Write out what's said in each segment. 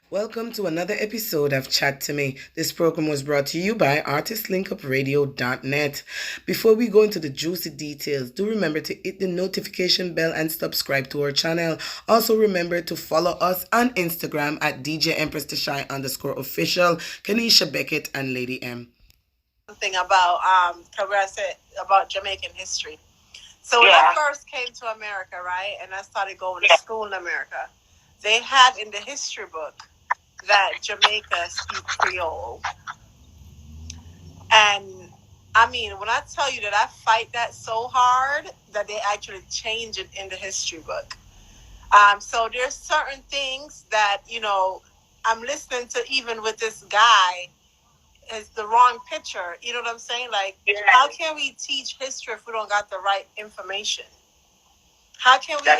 Welcome to another episode of Chat to Me. This program was brought to you by artistlinkupradio.net. Before we go into the juicy details, do remember to hit the notification bell and subscribe to our channel. Also remember to follow us on Instagram at DJ Empress Tashai _official, Kanisha Beckett and Lady M. Something about where I said about Jamaican history. So when I first came to America, right, and I started going to school in America, they had in the history book that Jamaica speaks Creole. And I mean, when I tell you that I fight that so hard that they actually change it in the history book. So there's certain things that, I'm listening to even with this guy is the wrong picture. You know what I'm saying? Like, how can we teach history if we don't got the right information? How can we,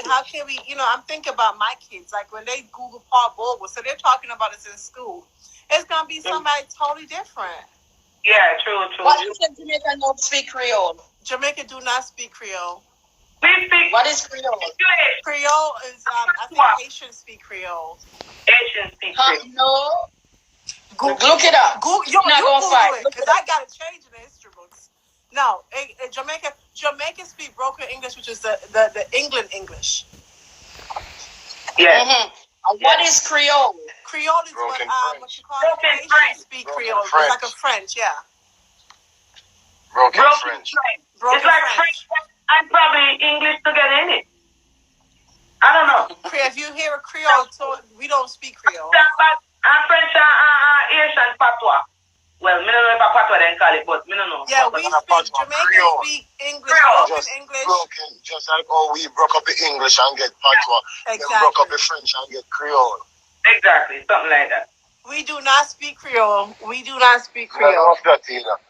I'm thinking about my kids, like when they Google Paul Bogle, so they're talking about this in school. It's going to be somebody totally different. Yeah, true. What is it Jamaica don't speak Creole? Jamaica do not speak Creole. We speak. What is Creole? Creole is, I think Haitians speak Creole. Haitians speak Creole. No. Look it up. Google it, because I got to change in the history books. No, Jamaica speak broken English, which is the England English. Yeah. Mm-hmm. What is Creole? Creole is what you call it. Haitians speak Creole. It's like a French, yeah. Broken French. It's like French and probably English together in it. I don't know. If you hear a Creole, so we don't speak Creole. French and Haitian patois. Well, I don't know if patois they call it, but I don't know. Yeah, we speak Jamaican speak English, broken English. Broken, just like we broke up the English and get patois. Exactly. Then broke up the French and get Creole. Exactly, something like that. We do not speak Creole. We do not speak Creole. No, that either.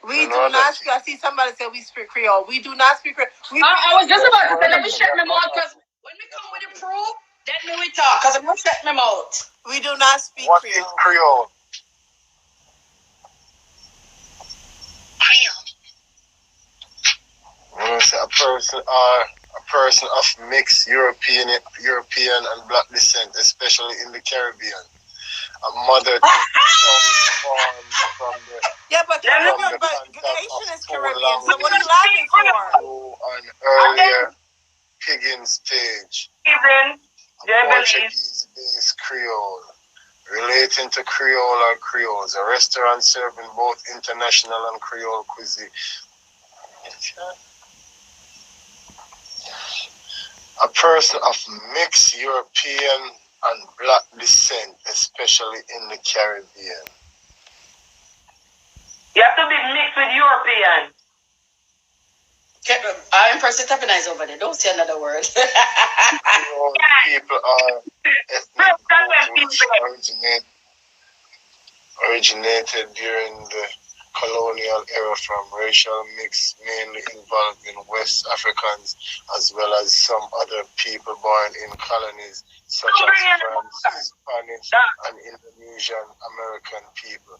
We do not speak. I see somebody say we speak Creole. We do not speak Creole. I was just about to say, let me shut my mouth, because when we come with the proof, then we talk, because I'm going to shut my mouth. We do not speak what Creole. What is Creole? A person of mixed European and black descent, especially in the Caribbean. A mother from the Haitian is Caribbean. So what are you laughing for? An earlier Higgins stage. Portuguese-based Creole, relating to Creole or Creoles, a restaurant serving both international and Creole cuisine. A person of mixed European and black descent, especially in the Caribbean. You have to be mixed with European. I'm impressed with over there. Don't say another word. People are originated during the colonial era from racial mix mainly involving West Africans as well as some other people born in colonies such as French, Spanish, and Indonesian American people.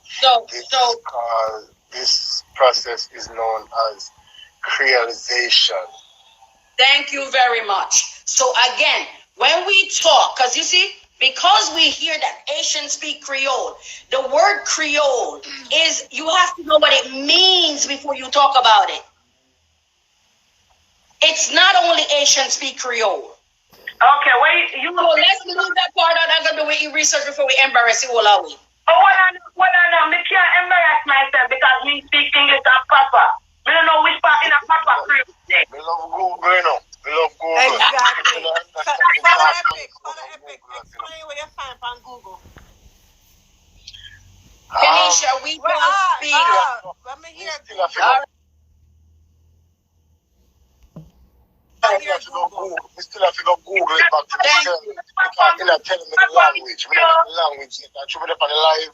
This process is known as creolization. Thank you very much. So again, when we talk, because you see, because we hear that Haitians speak Creole, the word Creole is, you have to know what it means before you talk about it. It's not only Haitians speak Creole. Okay, let's leave that part out. I'm going to do your research before we embarrass you all out. Oh, well, I know. I can't embarrass myself because we speak English and Papa. I don't know which part in a Papa Creole. We love Google, you know. We love Google. Exactly. Epic. Explain what you find on Google. Kanisha, we don't speak. Let me hear Google. We still have to go Google it back to myself. Because you're not telling me the language. I don't know the language yet. I should be up on the live.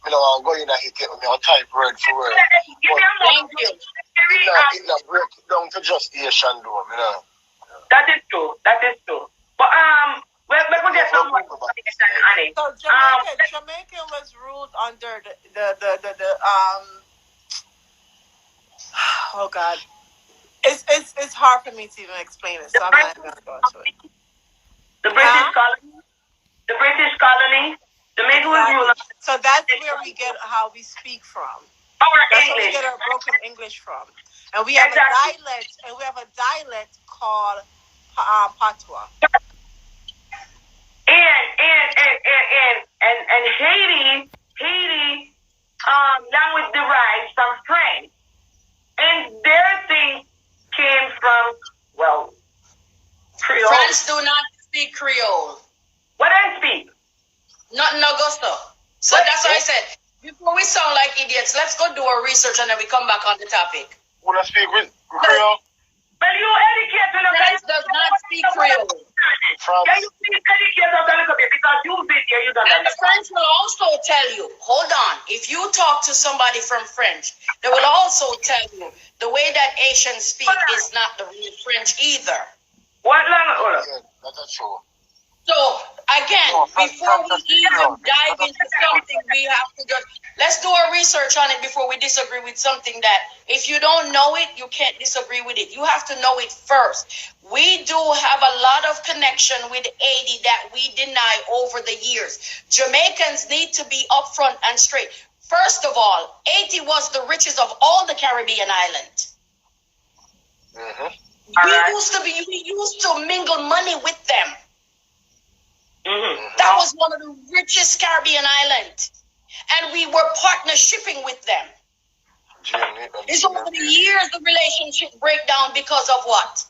I don't want to go in and hit it with me. I'll type word for word. Thank you. It not break it down to just Asian though, you know. That is true. But we get some more information on it. So Jamaica was ruled under the oh God. It's hard for me to even explain it, so I'm not going to go into it. The British colony. Jamaica was ruled. So that's where we get how we speak from. Our That's where we English. get our broken English from. And we have Exactly. a dialect called patois. And Haiti language derives from French. And their thing came from, well, Creole. French do not speak Creole. What I speak? Not in Augusta. So that's why I said, before we sound like idiots, let's go do our research and then we come back on the topic. When I speak with Creole, But you educate me. French does not speak Creole. Can you please educate us a little bit? Because you've been here, you don't And the understand. French will also tell you, hold on, if you talk to somebody from French, they will also tell you the way that Asians speak is not the real French either. What language? Hold on. yeah, that's true. So again, before we even dive into something, we have to just let's do our research on it before we disagree with something that if you don't know it, you can't disagree with it. You have to know it first. We do have a lot of connection with Haiti that we deny over the years. Jamaicans need to be upfront and straight. First of all, Haiti was the richest of all the Caribbean islands. Mm-hmm. We used to mingle money with them. Mm-hmm. That was one of the richest Caribbean islands. And we were partner shipping with them. It's over the years the relationship break down because of what?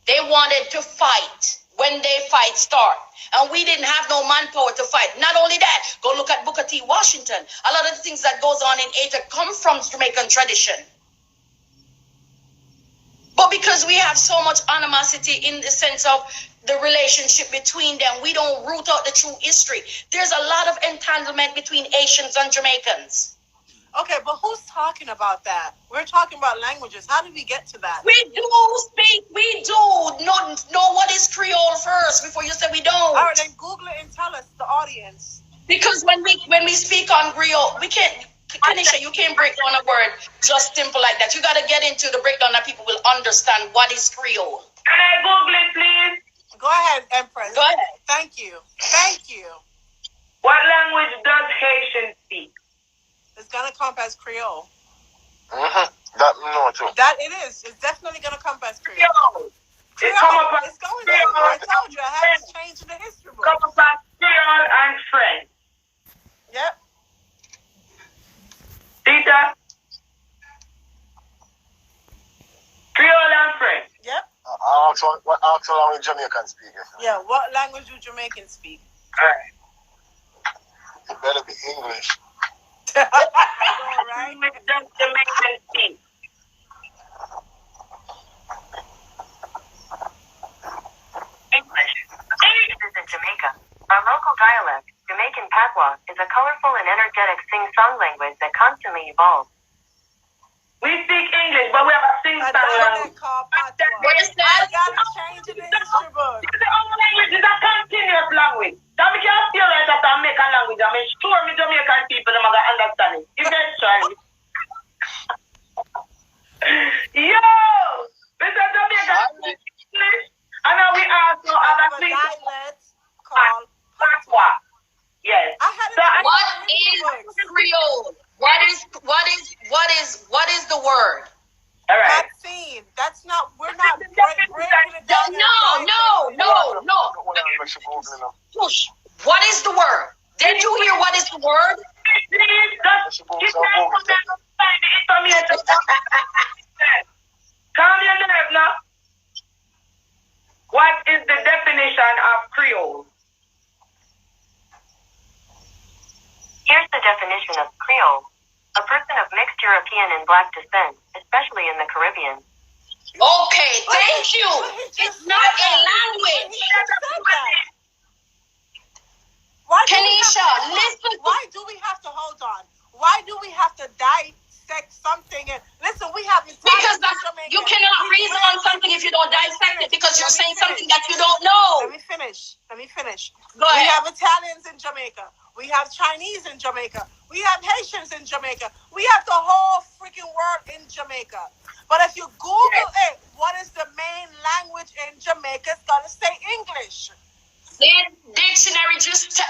They wanted to fight when they fight start. And we didn't have no manpower to fight. Not only that, go look at Booker T. Washington. A lot of the things that goes on in Haiti come from Jamaican tradition. But because we have so much animosity in the sense of the relationship between them, we don't root out the true history. There's a lot of entanglement between Asians and Jamaicans. Okay, but who's talking about that? We're talking about languages. How did we get to that? We do know what is Creole first before you say we don't. All right, then Google it and tell us, the audience. Because when we speak on Creole, we can't. Kanisha, you can't break down a word just simple like that. You got to get into the breakdown that people will understand what is Creole. Can I Google it, please? Go ahead, Empress. Go ahead. Thank you. What language does Haitian speak? It's gonna come as Creole. Mm-hmm. That no too. That it is. It's definitely gonna come as Creole. Creole. It come up as It's going Creole. to. I told you, I haven't changed the history book. Come up as Creole and French. Yep. Tita? Creole and French. Yep. What language Jamaicans speak? Yeah. What language do Jamaicans speak? Alright. It better be English. I know, right? Language does Jamaican speak? English. This is in Jamaica. Our local dialect, Jamaican patois, is a colorful and energetic sing-song language that constantly evolves. We speak English, but we have a sing-song language. Called patois. What is that? I gotta change it in the history book. The only language is a continuous language. That we can still write a Jamaican language. I'm sure me Jamaican people are going to understand it. Eventually. Yo! Mr. Jamaican speak English. And now we also have a I have a sing-song dialect called patois. Yes. I had it So in What the history is books. Creole? What is the word? All right. Vaccine. That's not. We're not breaking it down. No. Push. What is the word? Did you hear what is the word? Calm your nerves now. What is the definition of Creole? Here's the definition of Creole. A person of mixed European and black descent, especially in the Caribbean. Okay, thank you. It's not a language. Kanisha, listen. Why do we have to hold on? Why do we have to dissect something? And listen, we have Because you cannot reason on something if you don't dissect it because you're saying something that you don't know. Let me finish. Go We ahead. have Italians in Jamaica. We have Chinese in Jamaica. We have Haitians in Jamaica. We have the whole freaking world in Jamaica. But if you Google it, what is the main language in Jamaica? It's gonna say English. The dictionary just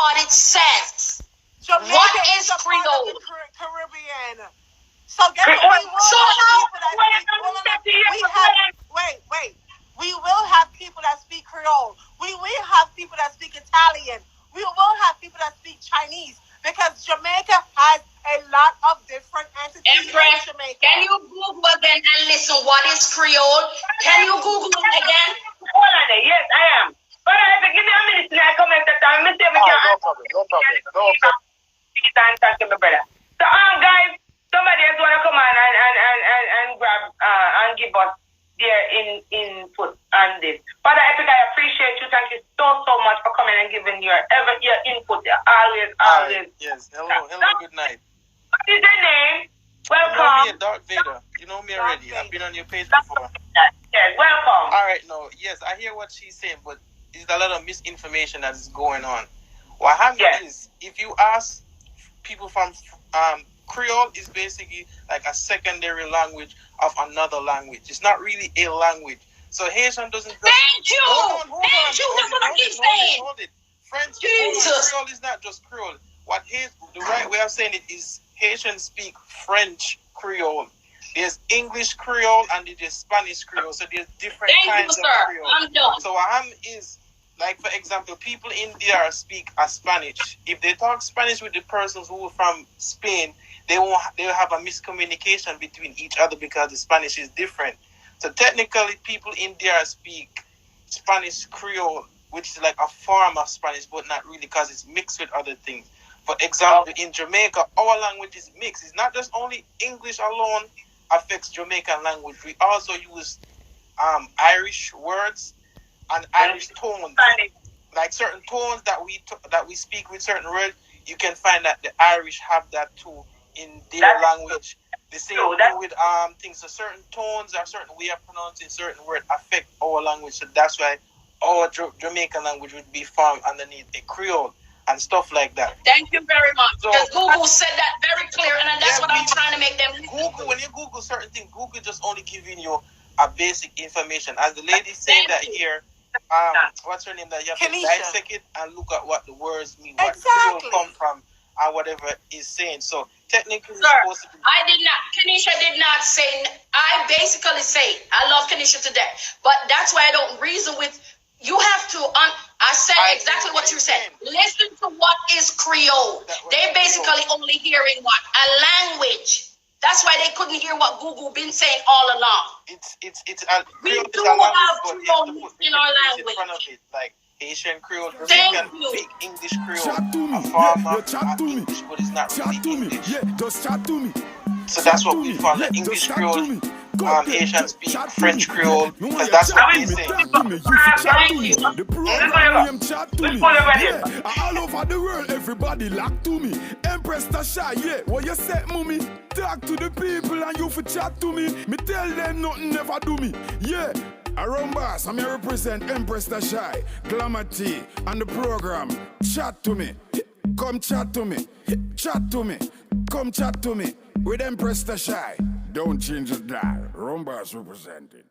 what it says. Jamaica What is a part of Creole? the Caribbean. So guess what? We will So have how? people that speak. Wait. We will have people that speak Creole. We will have people that speak Italian. We will have people that speak Chinese because Jamaica has a lot of different entities Empress, in Jamaica. can you Google again and listen what is Creole? Can you Google it again? Hold on there. Yes, I am. But if you give me a minute and I come at that time, Mr. No problem. Thank you, my brother. So, guys, somebody else want to come on and grab and give us their input on this. Father Epic, I appreciate you. Thank you so much for coming and giving your input. Always. Yes. Hello. Good night. What is your name? You know Welcome. me, Dark Vader. You know me already. I've been on your page before. Yes, welcome. All right. No. Yes, I hear what she's saying, but there's a lot of misinformation that is going on. What happens is, if you ask people from Creole is basically like a secondary language of another language. It's not really a language. So Haitian doesn't just... Thank you! Hold on. Thank you! That's what I keep saying! Hold it. French Jesus. Creole is not just Creole. The right way of saying it is Haitians speak French Creole. There's English Creole and there's Spanish Creole. So there's different kinds of Creole. I'm done. So what happens is, like for example, people in DR speak Spanish. If they talk Spanish with the persons who are from Spain, they'll have a miscommunication between each other because the Spanish is different. So technically, people in DR speak Spanish Creole, which is like a form of Spanish, but not really because it's mixed with other things. For example, in Jamaica, our language is mixed. It's not just only English alone affects Jamaican language. We also use Irish words and Irish tones. Like certain tones that we speak with certain words, you can find that the Irish have that too in their language. The same thing with things. So certain tones or certain way of pronouncing certain words affect our language. So that's why our Jamaican language would be formed underneath a Creole and stuff like that. Thank you very much. So, Because Google said that very clear, and that's what I'm trying to make them. Google, when you Google certain things, Google just only giving you a basic information. As the lady said that here, what's her name? That you have to dissect it and look at what the words mean, what Creole come from, and whatever is saying. So technically, Sir, supposed to be. I did not. Kanisha did not say. I basically say I love Kanisha to death, but that's why I don't reason with. You have to. I said exactly what you said. Listen to what is Creole. They basically only hearing what a language. That's why they couldn't hear what Google been saying all along. We do have Creole in our language. In front of it, like Haitian Creole, Thank Jamaican, you. fake English Creole, Chat to me. a farmer, Chat to me. English, but it's not Chat to really me. English. Yeah, just chat to me. So that's what we call the English Creole. Haitian speak French Creole, because that's what they say. The program chat to me. Yeah, all over the world, everybody lock to me. Empress Tasha, yeah, what you said, mommy? Talk to the people and you for chat to me. Me tell them nothing never do me. Yeah. Around boss, I'm here represent Empress Tasha, Glamour T, and the program. Chat to me. Come chat to me. Chat to me. Come chat to me. With Empress Tasha. Don't change the dial. Rumbas representing.